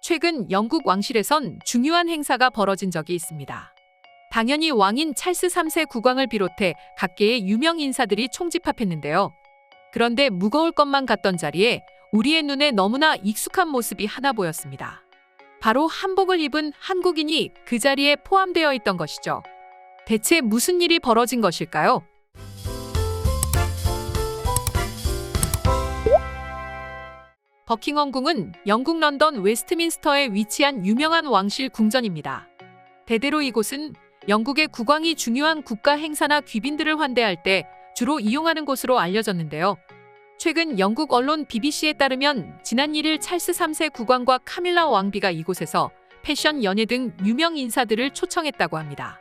최근 영국 왕실에선 중요한 행사가 벌어진 적이 있습니다. 당연히 왕인 찰스 3세 국왕을 비롯해 각계의 유명 인사들이 총집합했는데요. 그런데 무거울 것만 같던 자리에 우리의 눈에 너무나 익숙한 모습이 하나 보였습니다. 바로 한복을 입은 한국인이 그 자리에 포함되어 있던 것이죠. 대체 무슨 일이 벌어진 것일까요? 버킹엄궁은 영국 런던 웨스트민스터에 위치한 유명한 왕실 궁전입니다. 대대로 이곳은 영국의 국왕이 중요한 국가 행사나 귀빈들을 환대할 때 주로 이용하는 곳으로 알려졌는데요. 최근 영국 언론 BBC에 따르면 지난 1일 찰스 3세 국왕과 카밀라 왕비가 이곳에서 패션, 연예 등 유명 인사들을 초청했다고 합니다.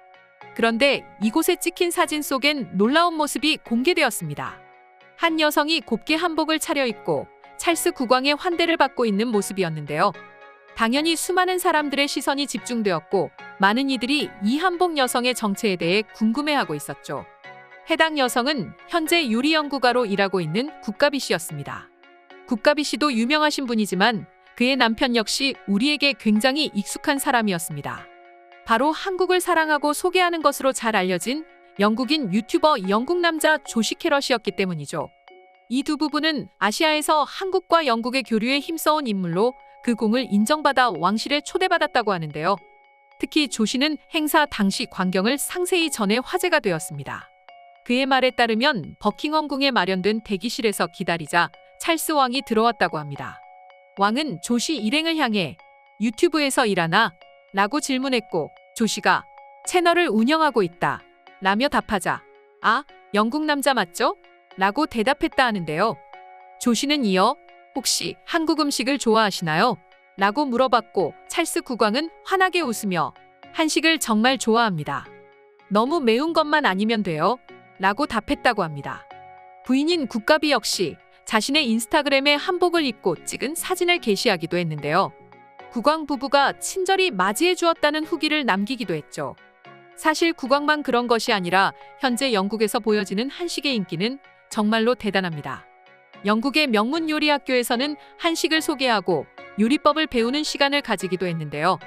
그런데 이곳에 찍힌 사진 속엔 놀라운 모습이 공개되었습니다. 한 여성이 곱게 한복을 차려입고 찰스 국왕의 환대를 받고 있는 모습이었는데요. 당연히 수많은 사람들의 시선이 집중되었고 많은 이들이 이 한복 여성의 정체에 대해 궁금해하고 있었죠. 해당 여성은 현재 요리 연구가로 일하고 있는 국가비 씨였습니다. 국가비 씨도 유명하신 분이지만 그의 남편 역시 우리에게 굉장히 익숙한 사람이었습니다. 바로 한국을 사랑하고 소개하는 것으로 잘 알려진 영국인 유튜버 영국 남자 조시 캐럿이었기 때문이죠. 이 두 부부는 아시아에서 한국과 영국의 교류에 힘써온 인물로 그 공을 인정받아 왕실에 초대받았다고 하는데요. 특히 조시는 행사 당시 광경을 상세히 전해 화제가 되었습니다. 그의 말에 따르면 버킹엄궁에 마련된 대기실에서 기다리자 찰스 왕이 들어왔다고 합니다. 왕은 조시 일행을 향해 유튜브에서 일하나? 라고 질문했고 조시가 채널을 운영하고 있다 라며 답하자 아, 영국 남자 맞죠? 라고 대답했다 하는데요. 조시는 이어 혹시 한국 음식을 좋아하시나요? 라고 물어봤고 찰스 국왕은 환하게 웃으며 한식을 정말 좋아합니다. 너무 매운 것만 아니면 돼요. 라고 답했다고 합니다. 부인인 국가비 역시 자신의 인스타그램에 한복을 입고 찍은 사진을 게시하기도 했는데요. 국왕 부부가 친절히 맞이해 주었다는 후기를 남기기도 했죠. 사실 국왕만 그런 것이 아니라 현재 영국에서 보여지는 한식의 인기는 정말로 대단합니다. 영국의 명문 요리 학교에서는 한식을 소개하고 요리법을 배우는 시간을 가지기도 했는데요.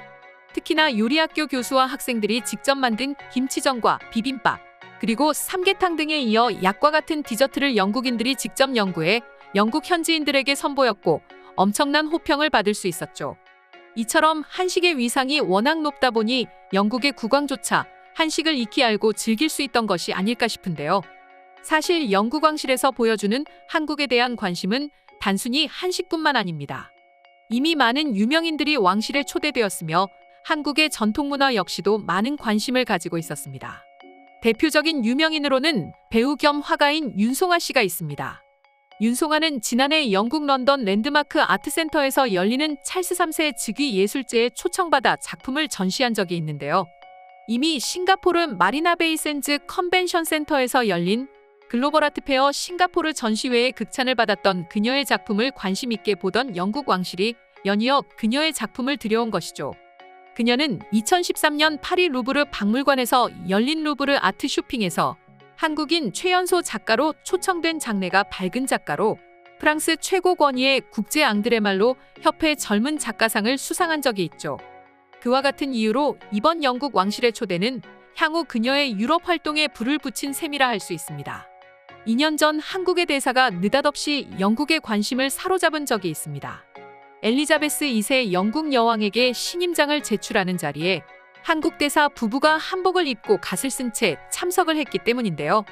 특히나 요리 학교 교수와 학생들이 직접 만든 김치전과 비빔밥, 그리고 삼계탕 등에 이어 약과 같은 디저트를 영국인들이 직접 연구해 영국 현지인들에게 선보였고 엄청난 호평을 받을 수 있었죠. 이처럼 한식의 위상이 워낙 높다 보니 영국의 국왕조차 한식을 익히 알고 즐길 수 있던 것이 아닐까 싶은데요. 사실 영국 왕실에서 보여주는 한국에 대한 관심은 단순히 한식뿐만 아닙니다. 이미 많은 유명인들이 왕실에 초대되었으며 한국의 전통문화 역시도 많은 관심을 가지고 있었습니다. 대표적인 유명인으로는 배우 겸 화가인 윤송아 씨가 있습니다. 윤송아는 지난해 영국 런던 랜드마크 아트센터에서 열리는 찰스 3세 즉위 예술제에 초청받아 작품을 전시한 적이 있는데요. 이미 싱가포르 마리나베이 샌즈 컨벤션 센터에서 열린 글로벌 아트 페어 싱가포르 전시회에 극찬을 받았던 그녀의 작품을 관심 있게 보던 영국 왕실이 연이어 그녀의 작품을 들여온 것이죠. 그녀는 2013년 파리 루브르 박물관에서 열린 루브르 아트 쇼핑에서 한국인 최연소 작가로 초청된 장래가 밝은 작가로 프랑스 최고 권위의 국제 앙드레말로 협회 젊은 작가상을 수상한 적이 있죠. 그와 같은 이유로 이번 영국 왕실의 초대는 향후 그녀의 유럽 활동에 불을 붙인 셈이라 할 수 있습니다. 2년 전 한국의 대사가 느닷없이 영국의 관심을 사로잡은 적이 있습니다. 엘리자베스 2세 영국 여왕에게 신임장을 제출하는 자리에 한국 대사 부부가 한복을 입고 갓을 쓴 채 참석을 했기 때문인데요.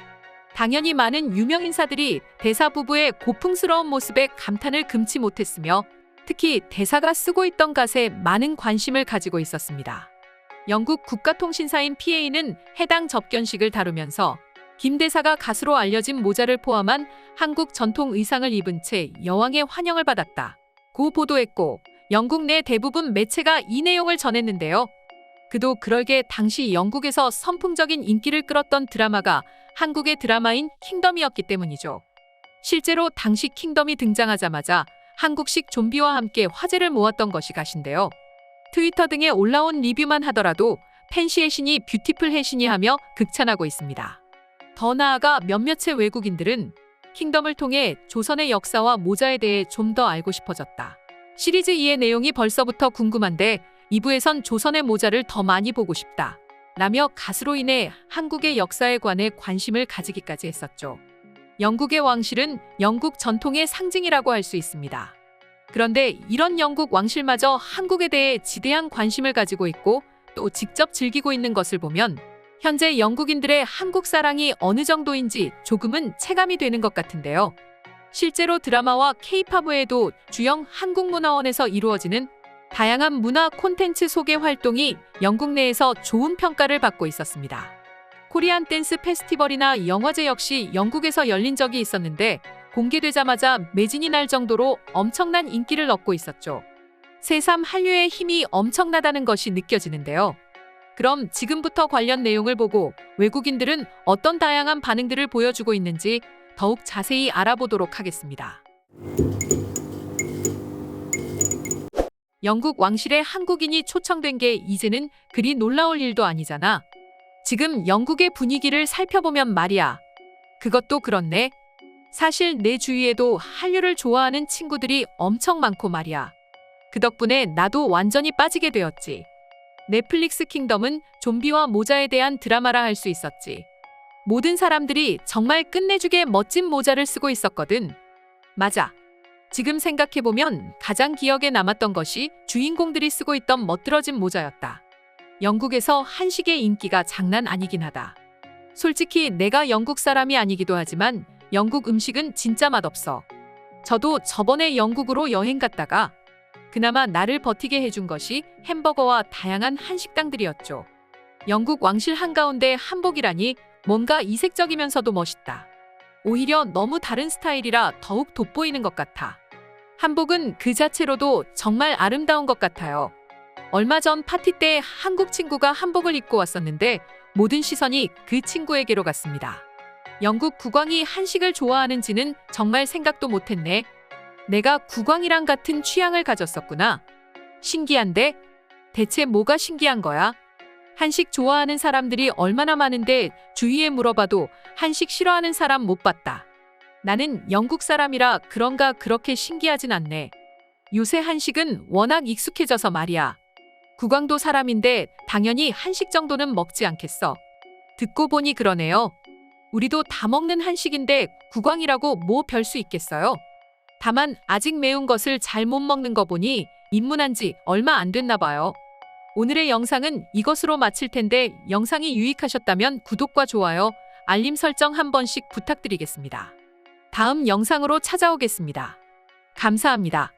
당연히 많은 유명 인사들이 대사 부부의 고풍스러운 모습에 감탄을 금치 못했으며 특히 대사가 쓰고 있던 갓에 많은 관심을 가지고 있었습니다. 영국 국가통신사인 PA는 해당 접견식을 다루면서 김 대사가 갓으로 알려진 모자를 포함한 한국 전통 의상을 입은 채 여왕의 환영을 받았다 고 보도했고 영국 내 대부분 매체가 이 내용을 전했는데요. 그도 그러게 당시 영국에서 선풍적인 인기를 끌었던 드라마가 한국의 드라마인 킹덤이었기 때문이죠. 실제로 당시 킹덤이 등장하자마자 한국식 좀비와 함께 화제를 모았던 것이 갓인데요. 트위터 등에 올라온 리뷰만 하더라도 팬시 해신이 뷰티풀 해신이 하며 극찬하고 있습니다. 더 나아가 몇몇의 외국인들은 킹덤을 통해 조선의 역사와 모자에 대해 좀 더 알고 싶어졌다. 시리즈 2의 내용이 벌써부터 궁금한데 2부에선 조선의 모자를 더 많이 보고 싶다 라며 가수로 인해 한국의 역사에 관해 관심을 가지기까지 했었죠. 영국의 왕실은 영국 전통의 상징이라고 할 수 있습니다. 그런데 이런 영국 왕실마저 한국에 대해 지대한 관심을 가지고 있고 또 직접 즐기고 있는 것을 보면 현재 영국인들의 한국 사랑이 어느 정도인지 조금은 체감이 되는 것 같은데요. 실제로 드라마와 K-팝 외에도 주영 한국문화원에서 이루어지는 다양한 문화 콘텐츠 소개 활동이 영국 내에서 좋은 평가를 받고 있었습니다. 코리안 댄스 페스티벌이나 영화제 역시 영국에서 열린 적이 있었는데 공개되자마자 매진이 날 정도로 엄청난 인기를 얻고 있었죠. 새삼 한류의 힘이 엄청나다는 것이 느껴지는데요. 그럼 지금부터 관련 내용을 보고 외국인들은 어떤 다양한 반응들을 보여주고 있는지 더욱 자세히 알아보도록 하겠습니다. 영국 왕실에 한국인이 초청된 게 이제는 그리 놀라울 일도 아니잖아. 지금 영국의 분위기를 살펴보면 말이야. 그것도 그렇네. 사실 내 주위에도 한류를 좋아하는 친구들이 엄청 많고 말이야. 그 덕분에 나도 완전히 빠지게 되었지. 넷플릭스 킹덤은 좀비와 모자에 대한 드라마라 할 수 있었지. 모든 사람들이 정말 끝내주게 멋진 모자를 쓰고 있었거든. 맞아. 지금 생각해보면 가장 기억에 남았던 것이 주인공들이 쓰고 있던 멋들어진 모자였다. 영국에서 한식의 인기가 장난 아니긴 하다. 솔직히 내가 영국 사람이 아니기도 하지만 영국 음식은 진짜 맛없어. 저도 저번에 영국으로 여행 갔다가 그나마 나를 버티게 해준 것이 햄버거와 다양한 한식당들이었죠. 영국 왕실 한가운데 한복이라니 뭔가 이색적이면서도 멋있다. 오히려 너무 다른 스타일이라 더욱 돋보이는 것 같아. 한복은 그 자체로도 정말 아름다운 것 같아요. 얼마 전 파티 때 한국 친구가 한복을 입고 왔었는데 모든 시선이 그 친구에게로 갔습니다. 영국 국왕이 한식을 좋아하는지는 정말 생각도 못했네. 내가 국왕이랑 같은 취향을 가졌었구나. 신기한데? 대체 뭐가 신기한 거야? 한식 좋아하는 사람들이 얼마나 많은데 주위에 물어봐도 한식 싫어하는 사람 못 봤다. 나는 영국 사람이라 그런가 그렇게 신기하진 않네. 요새 한식은 워낙 익숙해져서 말이야. 국왕도 사람인데 당연히 한식 정도는 먹지 않겠어. 듣고 보니 그러네요. 우리도 다 먹는 한식인데 국왕이라고 뭐 별 수 있겠어요? 다만 아직 매운 것을 잘 못 먹는 거 보니 입문한 지 얼마 안 됐나 봐요. 오늘의 영상은 이것으로 마칠 텐데 영상이 유익하셨다면 구독과 좋아요, 알림 설정 한 번씩 부탁드리겠습니다. 다음 영상으로 찾아오겠습니다. 감사합니다.